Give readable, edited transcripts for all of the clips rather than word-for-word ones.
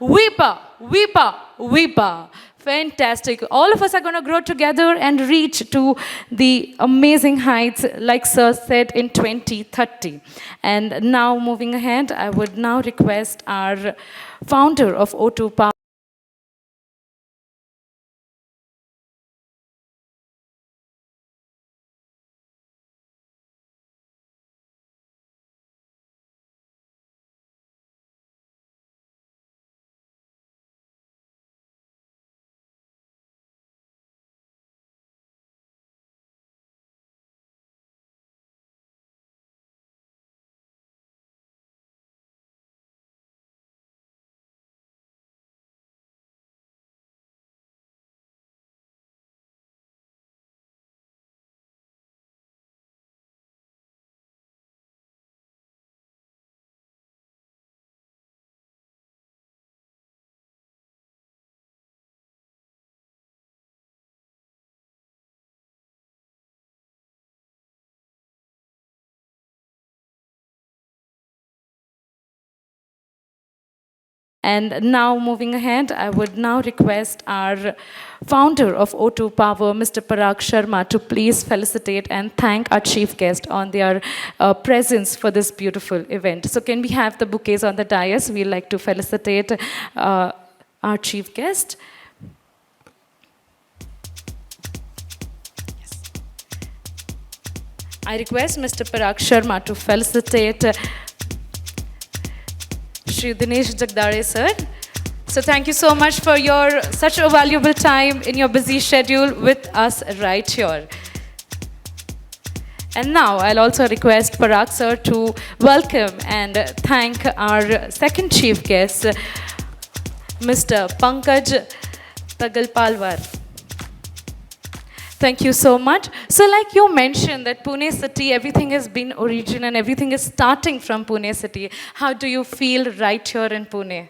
WIPPA, WIPPA, WIPPA. Fantastic. All of us are going to grow together and reach to the amazing heights, like Sir said, in 2030. And now, moving ahead, I would now request our founder of O2 Power. And now, moving ahead, I would now request our founder of O2 Power, Mr. Parag Sharma, to please felicitate and thank our chief guest on their presence for this beautiful event. So can we have the bouquets on the dais? We'd like to felicitate our chief guest. I request Mr. Parag Sharma to felicitate Shri Dinesh Jagdare sir. So thank you so much for your such a valuable time in your busy schedule with us right here. And now I'll also request Parag sir to welcome and thank our second chief guest, Mr. Pankaj Tagalpalwar. Thank you so much. So like you mentioned that Pune city, everything has been origin and everything is starting from Pune city. How do you feel right here in Pune?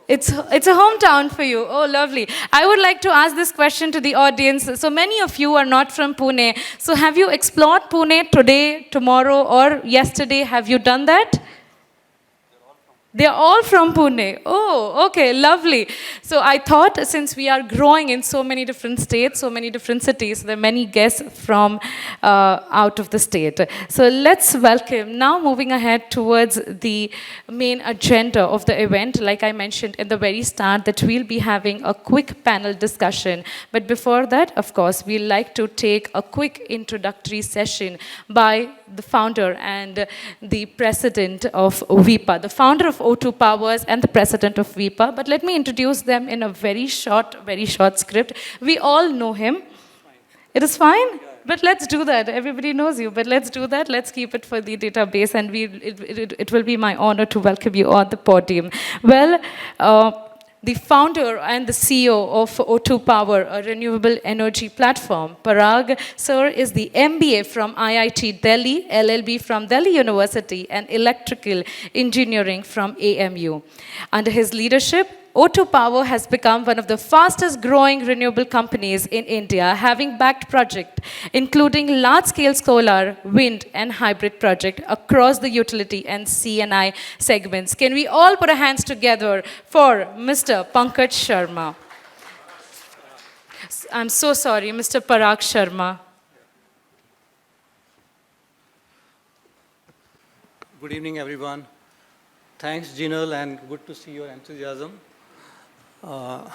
It's a hometown for you. Oh, lovely. I would like to ask this question to the audience. So many of you are not from Pune. So have you explored Pune today, tomorrow, or yesterday? Have you done that? They're all from Pune. Oh, okay, lovely. So I thought since we are growing in so many different states, so many different cities, there are many guests from out of the state. So let's welcome, now moving ahead towards the main agenda of the event. Like I mentioned in the very start, that we'll be having a quick panel discussion. But before that, of course, we'd like to take a quick introductory session by the founder and the president of WIPPA, the founder of O2 Powers and the president of WIPPA. But let me introduce them in a very short script. We all know him. It is fine? But let's do that. Everybody knows you, but let's do that. Let's keep it for the database, and it will be my honor to welcome you on the podium. Well, the founder and the CEO of O2 Power, a renewable energy platform. Parag sir is the MBA from IIT Delhi, LLB from Delhi University, and electrical engineering from AMU. Under his leadership, O2 Power has become one of the fastest growing renewable companies in India, having backed projects including large-scale solar, wind, and hybrid projects across the utility and C&I segments. Can we all put our hands together for Mr. Pankaj Sharma? I'm so sorry, Mr. Parag Sharma. Good evening, everyone. Thanks, Jinal, and good to see your enthusiasm. I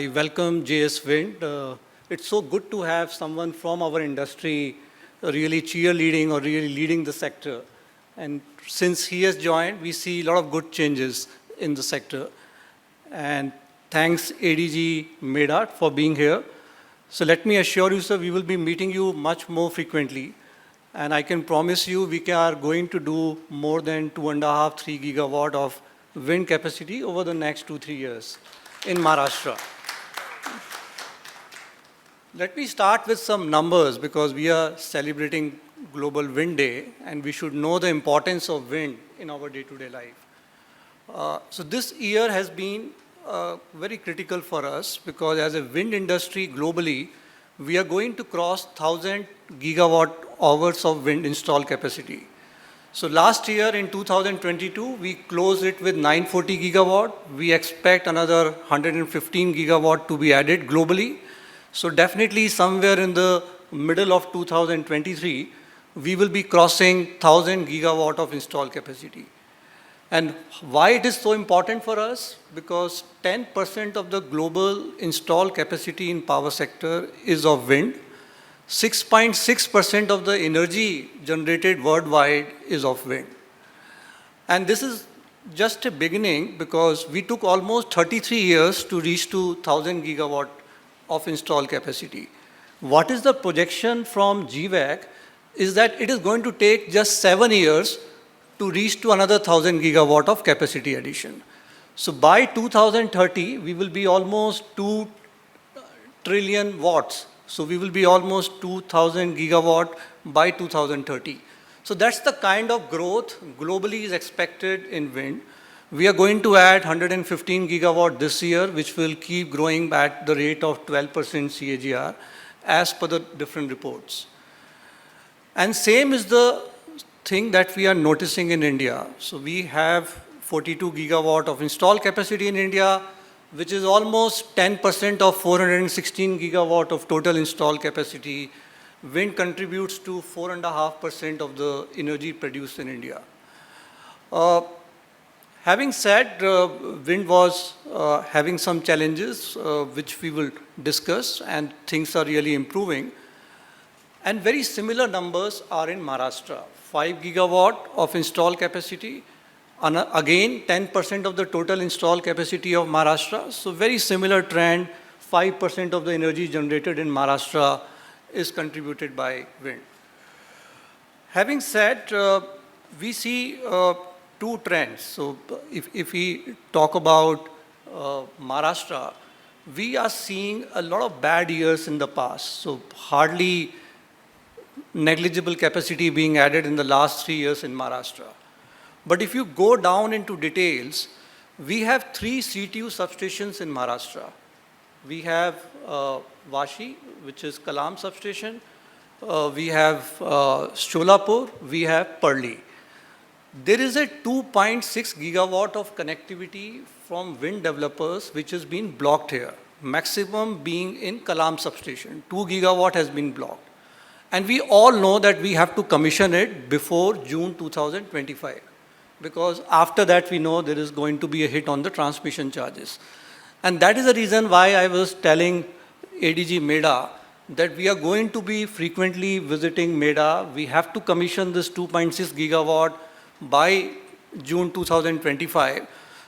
welcome JS Wind. It's so good to have someone from our industry really cheerleading or really leading the sector. And since he has joined, we see a lot of good changes in the sector. And thanks ADG Medart for being here. So let me assure you, sir, we will be meeting you much more frequently. And I can promise you we are going to do more than 2.5, 3 gigawatt of wind capacity over the next 2-3 years in Maharashtra. Let me start with some numbers because we are celebrating Global Wind Day and we should know the importance of wind in our day-to-day life. So this year has been very critical for us because as a wind industry globally, we are going to cross 1,000 gigawatt hours of wind install capacity. So last year in 2022, we closed it with 940 gigawatt. We expect another 115 gigawatt to be added globally. So definitely somewhere in the middle of 2023, we will be crossing 1000 gigawatt of installed capacity. And why it is so important for us? Because 10% of the global installed capacity in power sector is of wind. 6.6% of the energy generated worldwide is of wind. And this is just a beginning because we took almost 33 years to reach to 1000 gigawatt of installed capacity. What is the projection from GWAC is that it is going to take just 7 years to reach to another 1000 gigawatt of capacity addition. So by 2030, we will be almost 2 trillion watts. So we will be almost 2000 gigawatt by 2030. So that's the kind of growth globally is expected in wind. We are going to add 115 gigawatt this year, which will keep growing at the rate of 12% CAGR as per the different reports. And same is the thing that we are noticing in India. So we have 42 gigawatt of installed capacity in India, which is almost 10% of 416 gigawatt of total installed capacity. Wind contributes to 4.5% of the energy produced in India. Having said, wind was having some challenges, which we will discuss, and things are really improving. And very similar numbers are in Maharashtra. 5 gigawatt of installed capacity, and again 10% of the total installed capacity of Maharashtra. So very similar trend, 5% of the energy generated in Maharashtra is contributed by wind. Having said, we see two trends. So if we talk about Maharashtra, we are seeing a lot of bad years in the past. So hardly negligible capacity being added in the last 3 years in Maharashtra. But if you go down into details, we have 3 CTU substations in Maharashtra. We have Vashi, which is Kalam substation. We have Sholapur. We have Parli. There is a 2.6 gigawatt of connectivity from wind developers which has been blocked here. Maximum being in Kalam substation. 2 gigawatt has been blocked. And we all know that we have to commission it before June 2025. Because after that we know there is going to be a hit on the transmission charges. And that is the reason why I was telling ADG MEDA that we are going to be frequently visiting MEDA. We have to commission this 2.6 gigawatt by June 2025.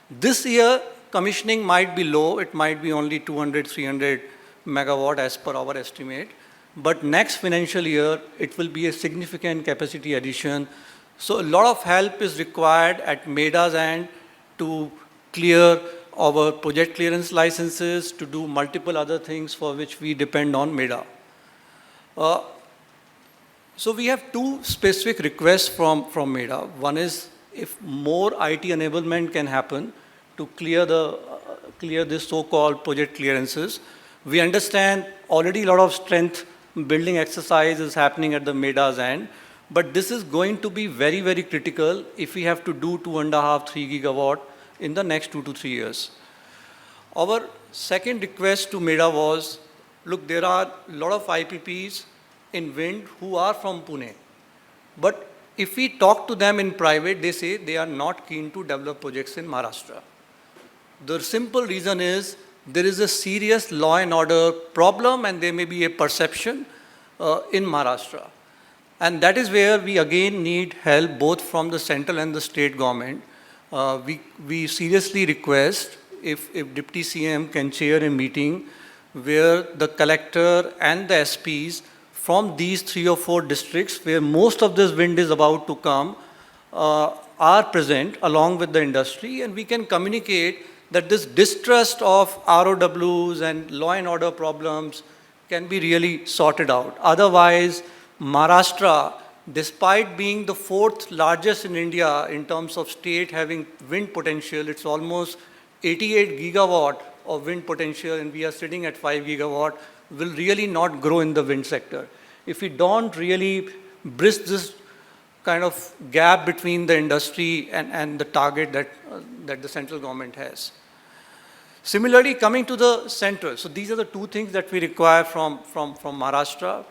This year, commissioning might be low. It might be only 200, 300 megawatt as per our estimate. But next financial year, it will be a significant capacity addition. So a lot of help is required at MEDA's end to clear our project clearance licenses, to do multiple other things for which we depend on MEDA. So we have 2 specific requests from MEDA. One is if more IT enablement can happen to clear this so-called project clearances. We understand already a lot of strength building exercise is happening at the MEDA's end, but this is going to be very, very critical if we have to do 2.5, 3 gigawatt in the next 2 to 3 years. Our second request to MEDA was, look, there are a lot of IPPs in wind who are from Pune. But if we talk to them in private, they say they are not keen to develop projects in Maharashtra. The simple reason is there is a serious law and order problem and there may be a perception in Maharashtra. And that is where we again need help both from the central and the state government. We seriously request if Deputy CM can chair a meeting where the collector and the SPs from these 3 or 4 districts where most of this wind is about to come are present along with the industry, and we can communicate that this distrust of ROWs and law and order problems can be really sorted out. Otherwise, Maharashtra, despite being the 4th largest in India in terms of state having wind potential, it's almost 88 gigawatt of wind potential, and we are sitting at 5 gigawatt, will really not grow in the wind sector. If we don't really bridge this kind of gap between the industry and the target that the central government has. Similarly, coming to the center, so these are the two things that we require from Maharashtra.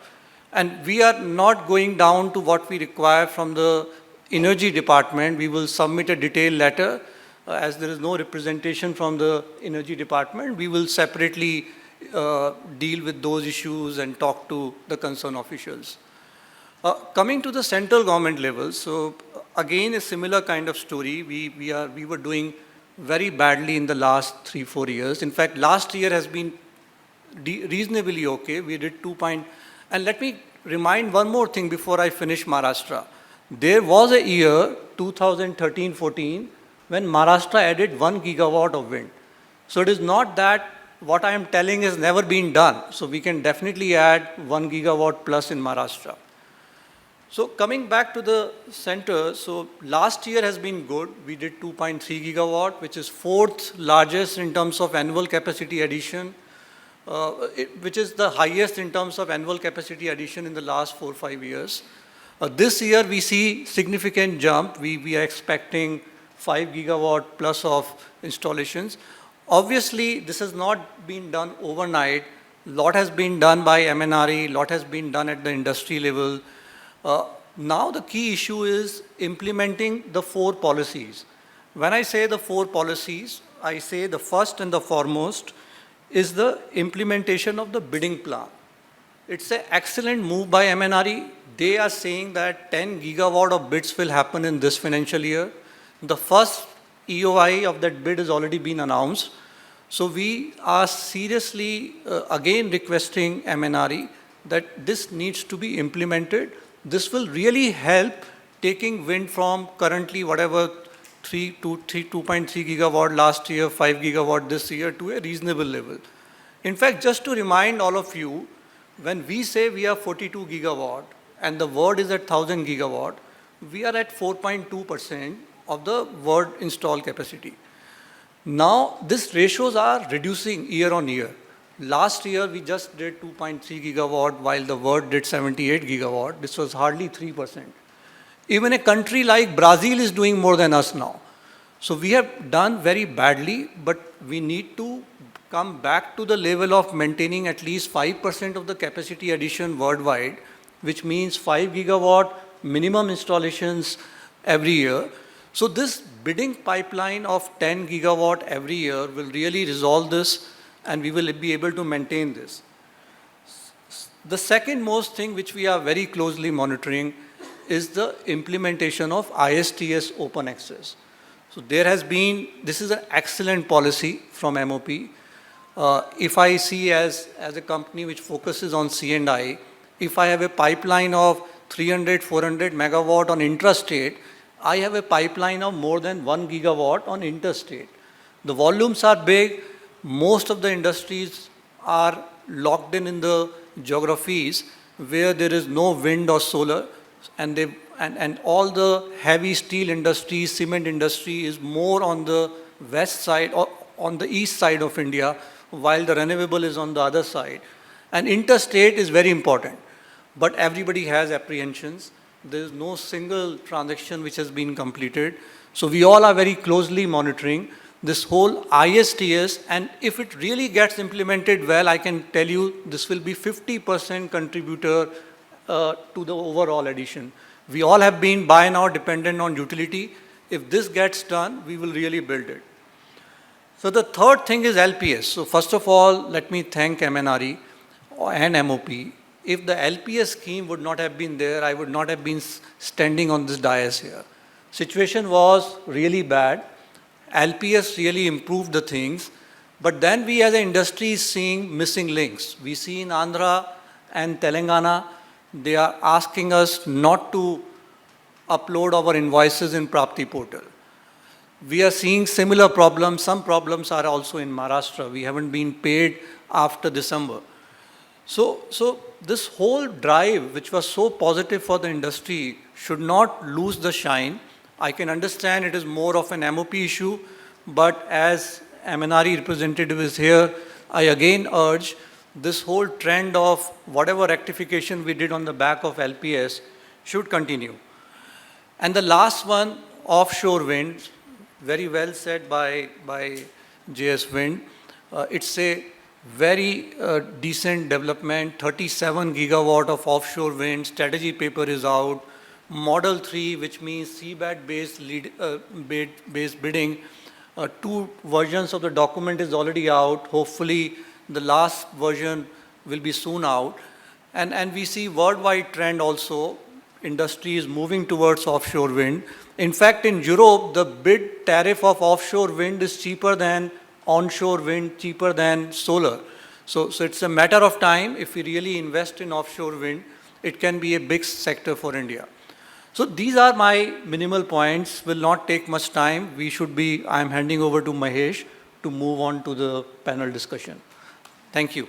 And we are not going down to what we require from the energy department. We will submit a detailed letter. As there is no representation from the energy department, we will separately deal with those issues and talk to the concerned officials. Coming to the central government level, so again a similar kind of story. We were doing very badly in the last 3-4 years. In fact, last year has been reasonably okay. We did 2. And let me remind one more thing before I finish Maharashtra. There was a year, 2013-14, when Maharashtra added 1 gigawatt of wind. So it is not that what I am telling has never been done. So we can definitely add 1 gigawatt plus in Maharashtra. So coming back to the center, so last year has been good. We did 2.3 gigawatt, which is 4th largest in terms of annual capacity addition, which is the highest in terms of annual capacity addition in the last 4-5 years. This year we see significant jump. We are expecting 5 gigawatt plus of installations. Obviously, this has not been done overnight. Lot has been done by MNRE, lot has been done at the industry level. Now the key issue is implementing the 4 policies. When I say the 4 policies, I say the first and the foremost is the implementation of the bidding plan. It's an excellent move by MNRE. They are saying that 10 gigawatt of bids will happen in this financial year. The first EOI of that bid has already been announced. So we are seriously again requesting MNRE that this needs to be implemented. This will really help taking wind from currently whatever 2.3 gigawatt last year, 5 gigawatt this year to a reasonable level. In fact, just to remind all of you, when we say we are 42 gigawatt and the world is at 1000 gigawatt, we are at 4.2% of the world installed capacity. Now, these ratios are reducing year on year. Last year, we just did 2.3 gigawatt while the world did 78 gigawatt. This was hardly 3%. Even a country like Brazil is doing more than us now. So we have done very badly, but we need to come back to the level of maintaining at least 5% of the capacity addition worldwide, which means 5 gigawatt minimum installations every year. So this bidding pipeline of 10 gigawatt every year will really resolve this, and we will be able to maintain this. The second most thing which we are very closely monitoring is the implementation of ISTS open access. So there has been, this is an excellent policy from MOP. If I see as a company which focuses on C&I, if I have a pipeline of 300, 400 megawatt on intrastate, I have a pipeline of more than 1 gigawatt on interstate. The volumes are big. Most of the industries are locked in the geographies where there is no wind or solar, and all the heavy steel industry, cement industry is more on the west side or on the east side of India, while the renewable is on the other side. And interstate is very important, but everybody has apprehensions. There is no single transaction which has been completed. So we all are very closely monitoring this whole ISTS, and if it really gets implemented well, I can tell you this will be 50% contributor to the overall addition. We all have been by now dependent on utility. If this gets done, we will really build it. So the third thing is LPS. So first of all, let me thank MNRE and MOP. If the LPS scheme would not have been there, I would not have been standing on this dais here. Situation was really bad. LPS really improved the things, but then we as an industry is seeing missing links. We see in Andhra and Telangana, they are asking us not to upload our invoices in Prapti portal. We are seeing similar problems. Some problems are also in Maharashtra. We haven't been paid after December. So this whole drive, which was so positive for the industry, should not lose the shine. I can understand it is more of an MOP issue, but as MNRE representative is here, I again urge this whole trend of whatever rectification we did on the back of LPS should continue. And the last one, offshore wind, very well said by JS Wind. It's a very decent development, 37 gigawatt of offshore wind, strategy paper is out, Model 3, which means seabed-based based bidding, two versions of the document is already out. Hopefully, the last version will be soon out. And we see worldwide trend also, industry is moving towards offshore wind. In fact, in Europe, the bid tariff of offshore wind is cheaper than onshore wind, cheaper than solar. So it's a matter of time. If we really invest in offshore wind, it can be a big sector for India. So these are my minimal points, will not take much time. I'm handing over to Mahesh to move on to the panel discussion. Thank you.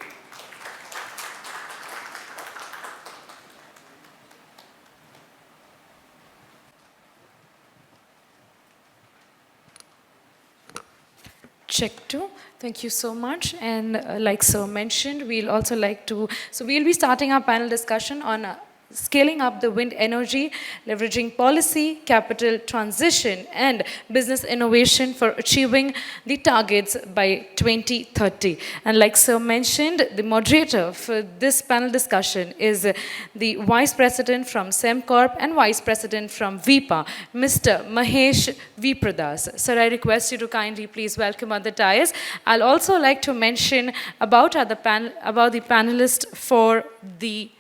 Check two. Thank you so much. And like Sir mentioned, we'll also like to, so we'll be starting our panel discussion on scaling up the wind energy, leveraging policy, capital transition, and business innovation for achieving the targets by 2030. And like Sir mentioned, the moderator for this panel discussion is the Vice President from SEMCorp and Vice President from WIPPA, Mr. Mahesh Vipradas. Sir, I request you to kindly please welcome on the dais. I'll also like to mention about the panelists for the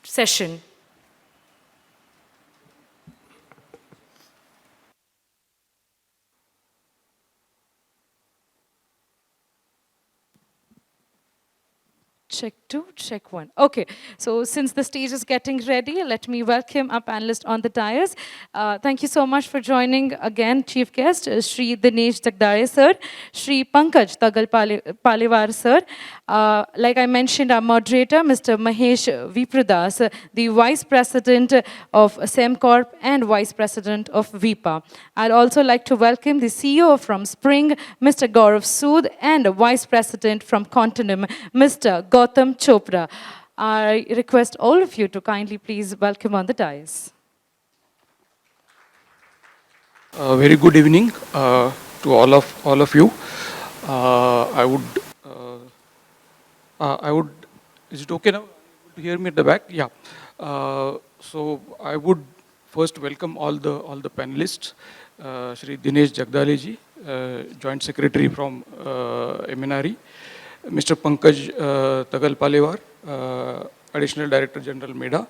session. Check two, check one. Okay, so since the stage is getting ready, let me welcome our panelists on the dais. Thank you so much for joining again, Chief Guest, Shri Dinesh Jagdale Sir, Shri Pankaj Tagal Paliwar Sir. Like I mentioned, our moderator, Mr. Mahesh Vipradas, the Vice President of SEMCorp and Vice President of WIPPA. I'd also like to welcome the CEO from Spring, Mr. Gaurav Sood, and Vice President from Continuum, Mr. Gautam Chopra. I request all of you to kindly please welcome on the dais. Very good evening to all of you. I would. Is it okay now? To hear me at the back? Yeah. So I would first welcome all the panelists. Shri Dinesh Jagdale ji, Joint Secretary from MNRE. Mr. Pankaj Tagal Paliwar, Additional Director General MEDA,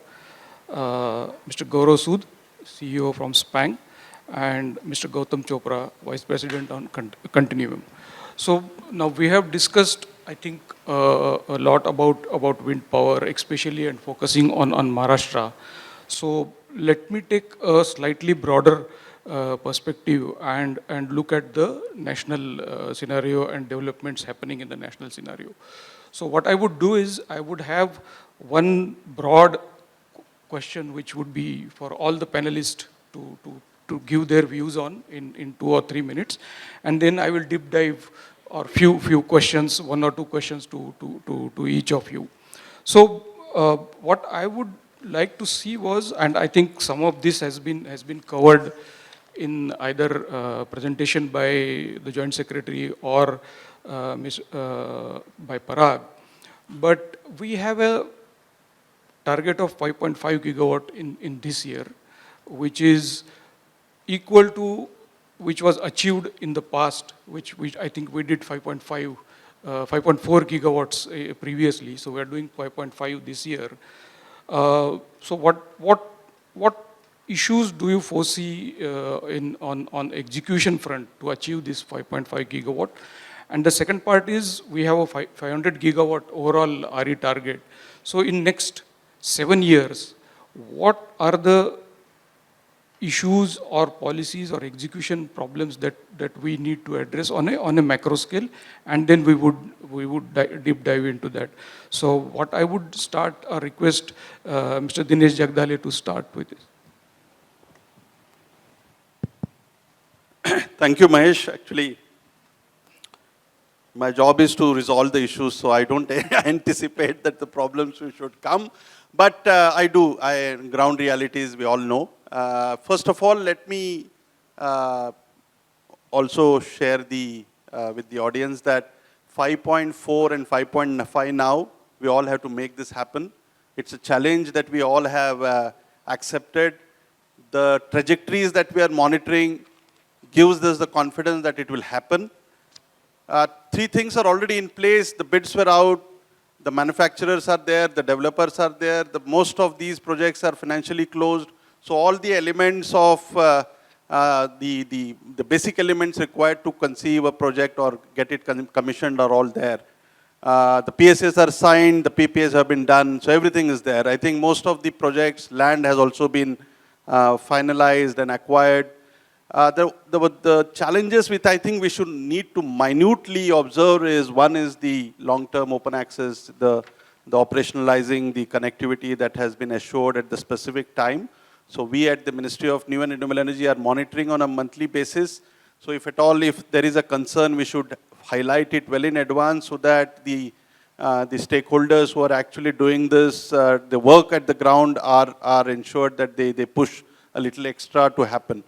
Mr. Gaurav Sood, CEO from SPANG, and Mr. Gautam Chopra, Vice President on Continuum. So now we have discussed, I think, a lot about wind power, especially and focusing on Maharashtra. So let me take a slightly broader perspective and look at the national scenario and developments happening in the national scenario. So what I would do is I would have one broad question which would be for all the panelists to give their views on in 2 or 3 minutes, and then I will deep dive or few questions, 1 or 2 questions to each of you. So what I would like to see was, and I think some of this has been covered in either presentation by the Joint Secretary or by Parag, but we have a target of 5.5 gigawatt in this year, which is equal to which was achieved in the past, which I think we did 5.4 gigawatts previously. So we are doing 5.5 this year. So what issues do you foresee on execution front to achieve this 5.5 gigawatt? And the second part is we have a 500 gigawatt overall RE target. So in next 7 years, what are the issues or policies or execution problems that we need to address on a macro scale, and then we would deep dive into that. So what I would start or request Mr. Dinesh Jagdale to start with this. Thank you, Mahesh. Actually, my job is to resolve the issues, so I don't anticipate that the problems should come. But ground realities we all know. First of all, let me also share with the audience that 5.4 and 5.5 now, we all have to make this happen. It's a challenge that we all have accepted. The trajectories that we are monitoring gives us the confidence that it will happen. Three things are already in place. The bids were out, the manufacturers are there, the developers are there. Most of these projects are financially closed. So all the elements of the basic elements required to conceive a project or get it commissioned are all there. The PSAs are signed, the PPAs have been done, so everything is there. I think most of the projects, land has also been finalized and acquired. The challenges which I think we should need to minutely observe is, one is the long-term open access, the operationalizing the connectivity that has been assured at the specific time. So we at the Ministry of New and Renewable Energy are monitoring on a monthly basis. So if at all, if there is a concern, we should highlight it well in advance so that the stakeholders who are actually doing this, the work at the ground are ensured that they push a little extra to happen.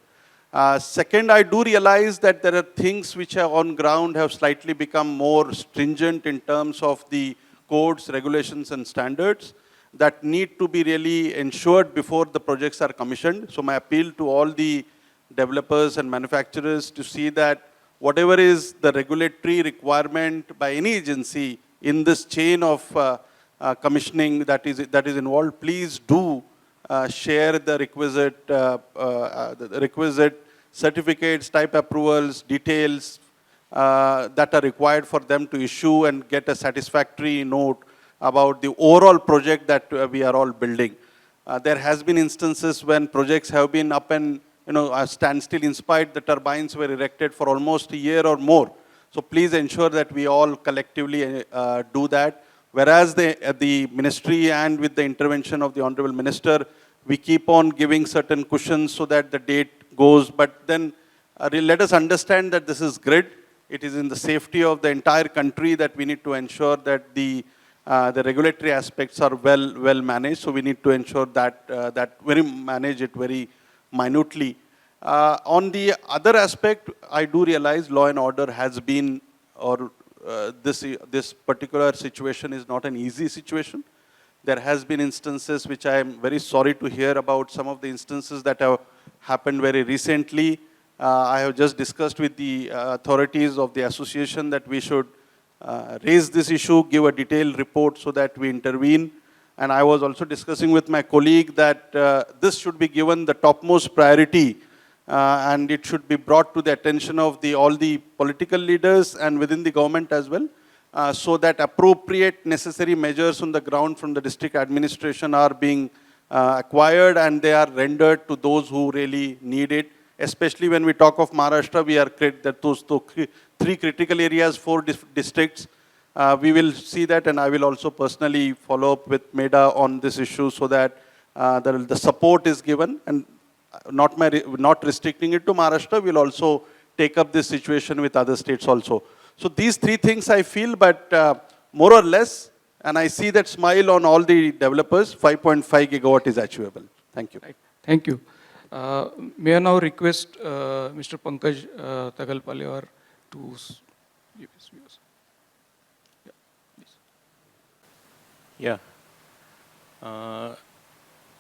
Second, I do realize that there are things which are on ground have slightly become more stringent in terms of the codes, regulations, and standards that need to be really ensured before the projects are commissioned. So my appeal to all the developers and manufacturers to see that whatever is the regulatory requirement by any agency in this chain of commissioning that is involved, please do share the requisite certificates, type approvals, details that are required for them to issue and get a satisfactory note about the overall project that we are all building. There has been instances when projects have been up and standstill in spite the turbines were erected for almost a year or more. So please ensure that we all collectively do that. Whereas the ministry and with the intervention of the Honorable Minister, we keep on giving certain cushions so that the date goes. But then let us understand that this is grid. It is in the safety of the entire country that we need to ensure that the regulatory aspects are well managed. So we need to ensure that we manage it very minutely. On the other aspect, I do realize law and order has been, or this particular situation is not an easy situation. There has been instances which I am very sorry to hear about, some of the instances that have happened very recently. I have just discussed with the authorities of the association that we should raise this issue, give a detailed report so that we intervene. And I was also discussing with my colleague that this should be given the topmost priority and it should be brought to the attention of all the political leaders and within the government as well, so that appropriate necessary measures on the ground from the district administration are being acquired and they are rendered to those who really need it. Especially when we talk of Maharashtra, we are that those three critical areas, 4 districts. We will see that, and I will also personally follow up with MEDA on this issue so that the support is given, and not restricting it to Maharashtra. We'll also take up this situation with other states also. So these 3 things I feel, but more or less, and I see that smile on all the developers, 5.5 gigawatt is achievable. Thank you. Right. Thank you. May I now request Mr. Pankaj Tagalpalewar to give his views. Yeah.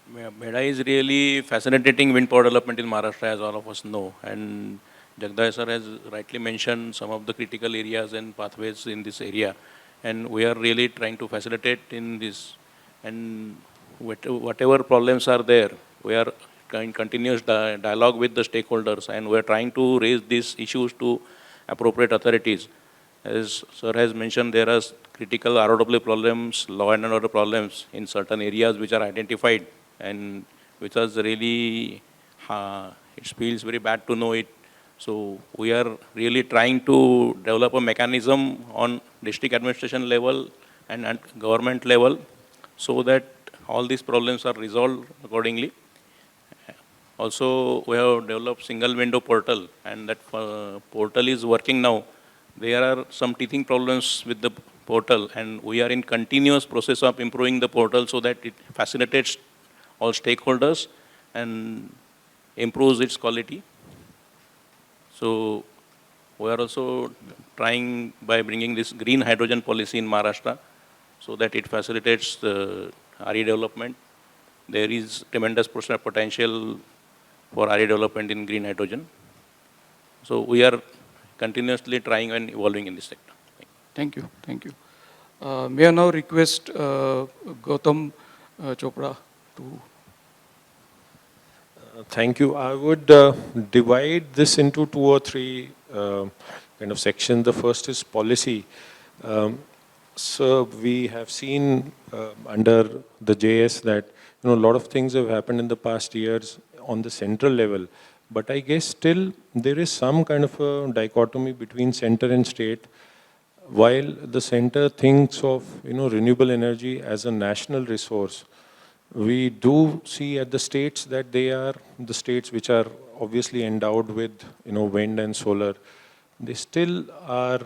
MEDA is really facilitating wind power development in Maharashtra, as all of us know. And Jagdai sir has rightly mentioned some of the critical areas and pathways in this area. And we are really trying to facilitate in this. And whatever problems are there, we are in continuous dialogue with the stakeholders, and we are trying to raise these issues to appropriate authorities. As sir has mentioned, there are critical ROW problems, law and order problems in certain areas which are identified, and which is really, it feels very bad to know it. So we are really trying to develop a mechanism on district administration level and government level so that all these problems are resolved accordingly. Also, we have developed single window portal, and that portal is working now. there are some teething problems with the portal, and we are in continuous process of improving the portal so that it facilitates all stakeholders and improves its quality. So we are also trying by bringing this green hydrogen policy in Maharashtra so that it facilitates the RE development. There is tremendous potential for RE development in green hydrogen. So we are continuously trying and evolving in this sector. Thank you. Thank you. May I now request Gautam Chopra to... Thank you. I would divide this into 2 or 3 kind of sections. The first is policy. So we have seen under the JS that a lot of things have happened in the past years on the central level. But I guess still there is some kind of a dichotomy between center and state. While the center thinks of renewable energy as a national resource, we do see at the states that they are the states which are obviously endowed with wind and solar. They still are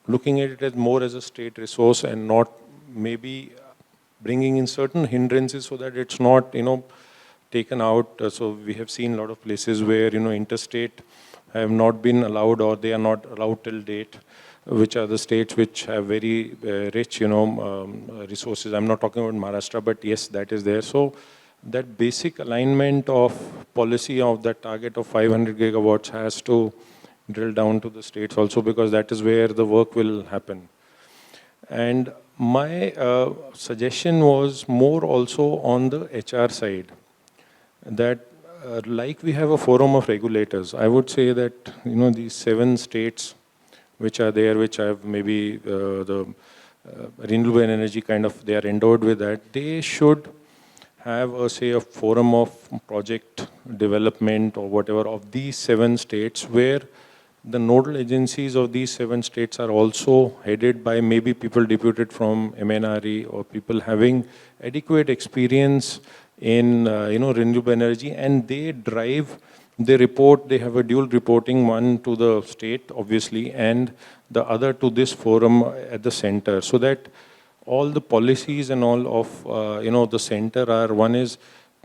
looking at it as more as a state resource and not maybe bringing in certain hindrances so that it's not taken out. So we have seen a lot of places where interstate have not been allowed or they are not allowed till date, which are the states which have very rich, resources. I'm not talking about Maharashtra, but yes, that is there. So that basic alignment of policy of that target of 500 gigawatts has to drill down to the states also, because that is where the work will happen. And my suggestion was more also on the HR side, that like we have a forum of regulators, I would say that these 7 states which are there, which have maybe the renewable energy kind of, they are endowed with that, they should have a forum of project development or whatever of these 7 states, where the nodal agencies of these 7 states are also headed by maybe people deputed from MNRE or people having adequate experience in renewable energy, and they drive. They report, they have a dual reporting, one to the state, obviously, and the other to this forum at the center, so that all the policies and all of, the center are, one is,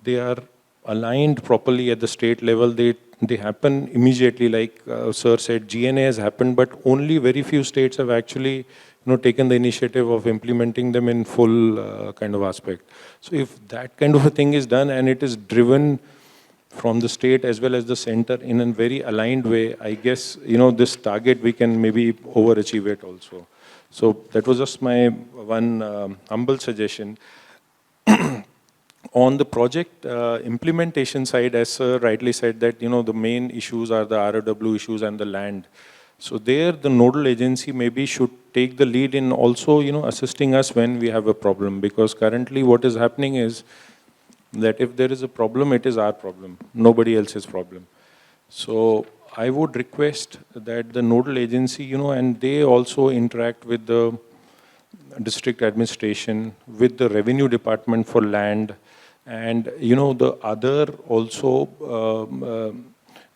they are aligned properly at the state level. They happen immediately, like Sir said, GNA has happened, but only very few states have actually taken the initiative of implementing them in full kind of aspect. So if that kind of a thing is done and it is driven from the state as well as the center in a very aligned way, I guess, this target, we can maybe overachieve it also. So that was just my one humble suggestion. On the project implementation side, as Sir rightly said, that, the main issues are the ROW issues and the land. So there, the nodal agency maybe should take the lead in also, assisting us when we have a problem. Because currently what is happening is that if there is a problem, it is our problem, nobody else's problem. So I would request that the nodal agency, and they also interact with the district administration, with the revenue department for land, and the other also,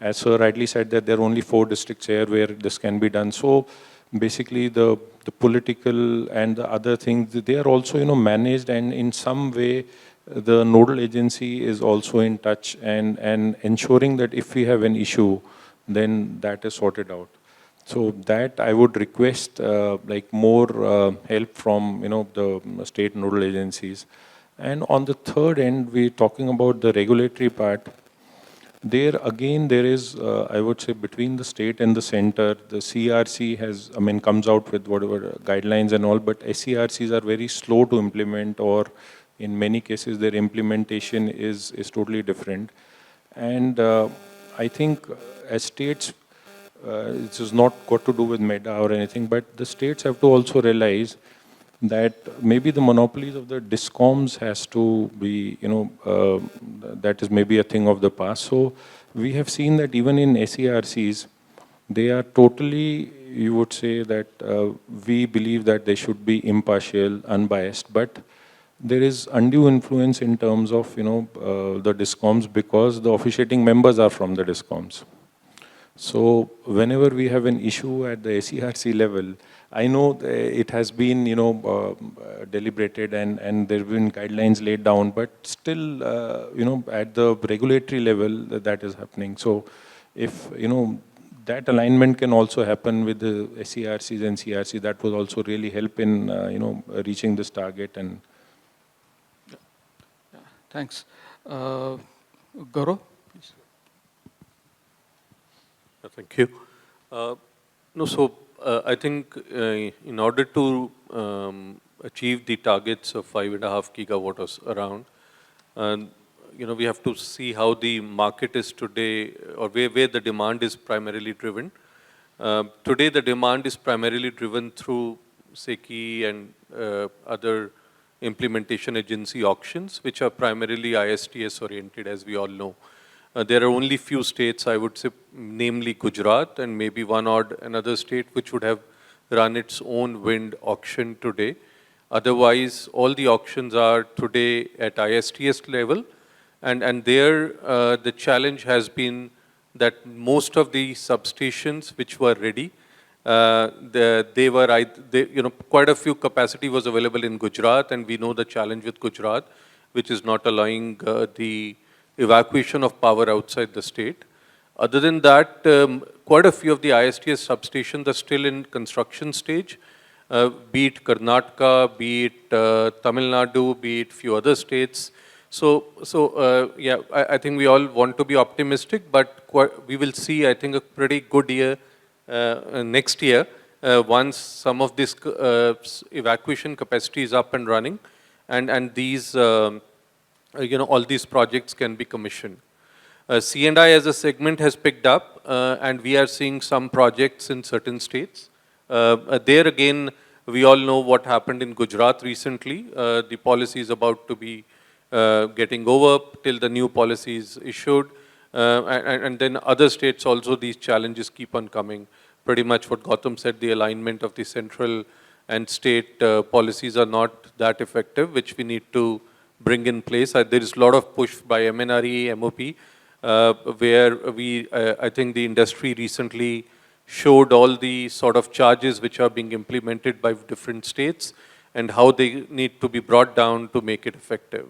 as Sir rightly said, that there are only 4 districts here where this can be done. So basically the political and the other things, they are also managed, and in some way the nodal agency is also in touch and ensuring that if we have an issue, then that is sorted out. So that I would request like more help from the state nodal agencies. And on the third end, we're talking about the regulatory part. There again, there is, I would say, between the state and the center, the CRC has, comes out with whatever guidelines and all, but SCRCs are very slow to implement, or in many cases, their implementation is totally different. And I think as states, this is not got to do with MEDA or anything, but the states have to also realize that maybe the monopolies of the DISCOMs has to be, that is maybe a thing of the past. So we have seen that even in SERCs, they are totally, you would say that we believe that they should be impartial, unbiased, but there is undue influence in terms of, the DISCOMs, because the officiating members are from the DISCOMs. So whenever we have an issue at the SERC level, I know it has been, deliberated and there have been guidelines laid down, but still, at the regulatory level, that is happening. So if, that alignment can also happen with the SERCs and CRC, that will also really help in, reaching this target. And Thanks. Gaurav, please. Thank you. I think in order to achieve the targets of 5.5 gigawatts around, we have to see how the market is today, or where the demand is primarily driven. Today, the demand is primarily driven through SECI and other implementation agency auctions, which are primarily ISTS oriented, as we all know. There are only few states, I would say, namely Gujarat and maybe one odd another state which would have run its own wind auction today. Otherwise, all the auctions are today at ISTS level, and there the challenge has been that most of the substations which were ready, quite a few capacity was available in Gujarat, and we know the challenge with Gujarat, which is not allowing the evacuation of power outside the state. Other than that, quite a few of the ISTS substations are still in construction stage, be it Karnataka, be it Tamil Nadu, be it few other states. I think we all want to be optimistic, but we will see, I think, a pretty good year next year once some of this evacuation capacity is up and running, and these all these projects can be commissioned. C&I as a segment has picked up, and we are seeing some projects in certain states. There again, we all know what happened in Gujarat recently. The policy is about to be getting over till the new policy is issued. And then other states also, these challenges keep on coming. Pretty much what Gautam said, the alignment of the central and state policies are not that effective, which we need to bring in place. There is a lot of push by MNRE, MOP, where I think the industry recently showed all the sort of charges which are being implemented by different states and how they need to be brought down to make it effective.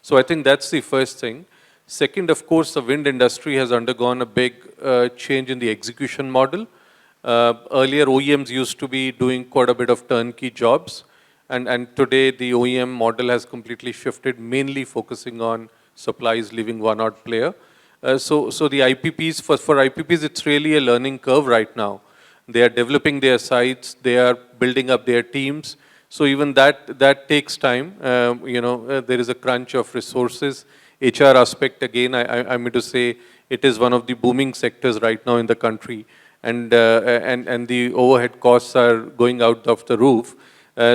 So I think that's the first thing. Second, of course, the wind industry has undergone a big change in the execution model. Earlier, OEMs used to be doing quite a bit of turnkey jobs. And today, the OEM model has completely shifted, mainly focusing on supplies, leaving one odd player. So the IPPs, for IPPs, it's really a learning curve right now. They are developing their sites, they are building up their teams. So even that takes time. There is a crunch of resources. HR aspect, again, I mean to say, it is one of the booming sectors right now in the country. And the overhead costs are going out of the roof.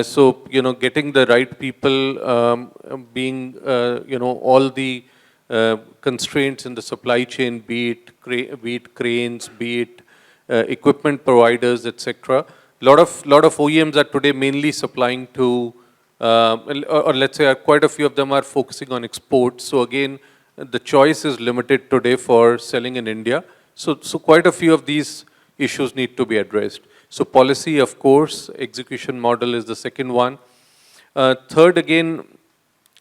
So, getting the right people, being, all the constraints in the supply chain, be it cranes, be it equipment providers, etc. Lot of OEMs are today mainly supplying to, or let's say quite a few of them are focusing on exports. So again, the choice is limited today for selling in India. So quite a few of these issues need to be addressed. So policy, of course, execution model is the second one. Third, again,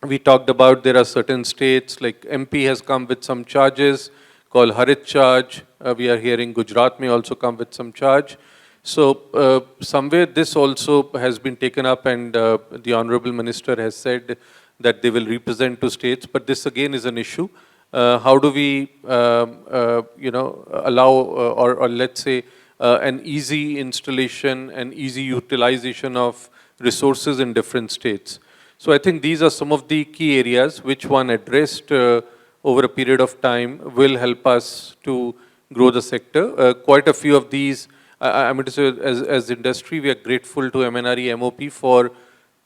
we talked about there are certain states, like MP has come with some charges called Harit charge. We are hearing Gujarat may also come with some charge. So somewhere this also has been taken up, and the Honorable Minister has said that they will represent to states, but this again is an issue. How do we, allow, or let's say, an easy installation and easy utilization of resources in different states? So I think these are some of the key areas which one addressed over a period of time will help us to grow the sector. Quite a few of these, I mean to say, as industry, we are grateful to MNRE, MOP for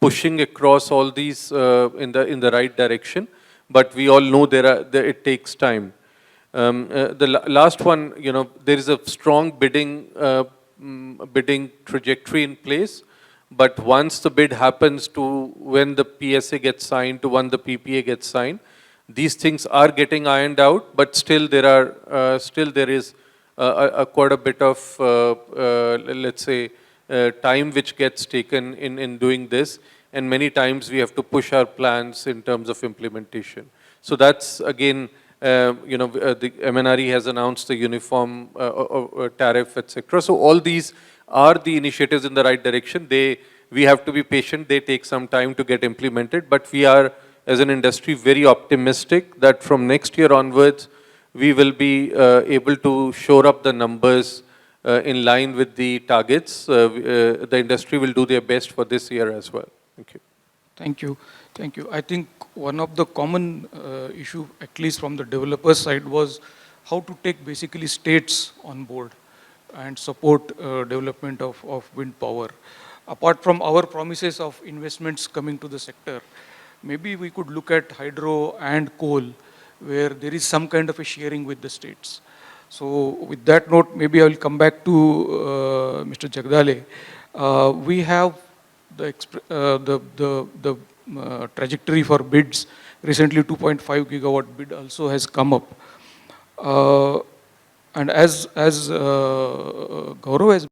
pushing across all these in the right direction. But we all know it takes time. The last one, there is a strong bidding trajectory in place. But once the bid happens to when the PSA gets signed to when the PPA gets signed, these things are getting ironed out. But still, there is quite a bit of, let's say, time which gets taken in doing this. And many times we have to push our plans in terms of implementation. So that's again, the MNRE has announced the uniform tariff, etc. So all these are the initiatives in the right direction. We have to be patient. They take some time to get implemented, but we are, as an industry, very optimistic that from next year onwards, we will be able to shore up the numbers in line with the targets. The industry will do their best for this year as well. Thank you. Thank you. Thank you. I think one of the common issue, at least from the developer side, was how to take basically states on board and support development of wind power. Apart from our promises of investments coming to the sector, maybe we could look at hydro and coal, where there is some kind of a sharing with the states. So with that note, maybe I will come back to Mr. Jagdale. We have the trajectory for bids. Recently, 2.5 gigawatt bid also has come up. And as Gaurav has